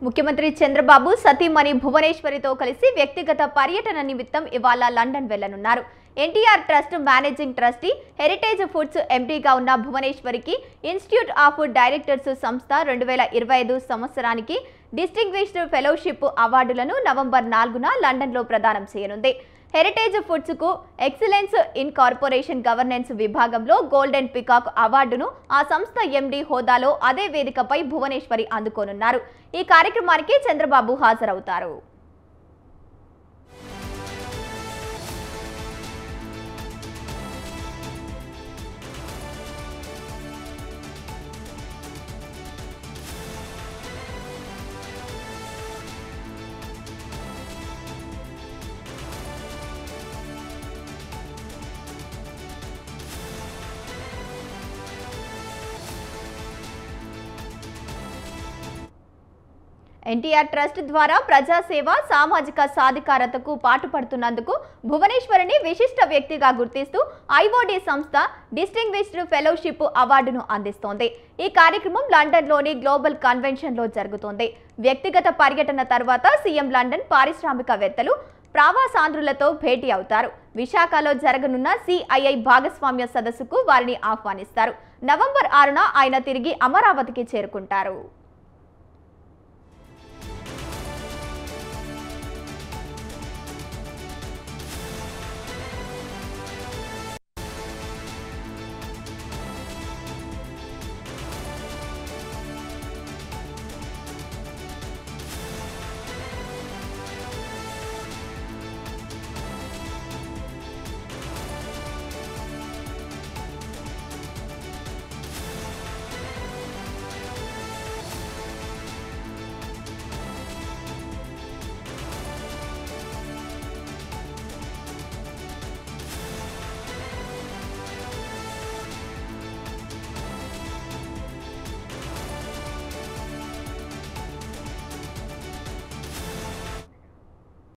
ముఖ్యమంత్రి చంద్రబాబు సతీమణి భువనేశ్వరితో కలిసి వ్యక్తిగత పర్యటన నిమిత్తం ఇవాళ లండన్ వెళ్లనున్నారు. NTR trust managing trustee, heritage foods ఎండీగా ఉన్న భువనేశ్వరికి ఇన్స్టిట్యూట్ ఆఫ్ డైరెక్టర్స్ సంస్థ 2025 సంవత్సరానికి డిస్టింగ్విష్డ్ ఫెలోషిప్ అవార్డులను నవంబర్ 4న లండన్లో ప్రదానం చేయనుంది. హెరిటేజ్ ఫుడ్స్ కు ఎక్సలెన్స్ ఇన్ కార్పొరేషన్ గవర్నెన్స్ విభాగంలో గోల్డెన్ పికాక్ అవార్డును ఆ సంస్థ ఎండీ హోదాలో అదే వేదికపై భువనేశ్వరి అందుకోనున్నారు. ఈ కార్యక్రమానికి చంద్రబాబు హాజరవుతారు. ఎన్టీఆర్ ట్రస్ట్ ద్వారా ప్రజాసేవ, సామాజిక సాధికారతకు పాటుపడుతున్నందుకు భువనేశ్వరిని విశిష్ట వ్యక్తిగా గుర్తిస్తూ ఐఓడి సంస్థ డిస్టింగ్విష్డ్ ఫెలోషిప్ అవార్డును అందిస్తోంది. ఈ కార్యక్రమం లండన్లోని గ్లోబల్ కన్వెన్షన్లో జరుగుతోంది. వ్యక్తిగత పర్యటన తర్వాత సీఎం లండన్ పారిశ్రామికవేత్తలు, ప్రవాసాంధ్రులతో భేటీ అవుతారు. విశాఖలో జరగనున్న సిఐఐ భాగస్వామ్య సదస్సుకు వారిని ఆహ్వానిస్తారు. నవంబర్ 6న ఆయన తిరిగి అమరావతికి చేరుకుంటారు.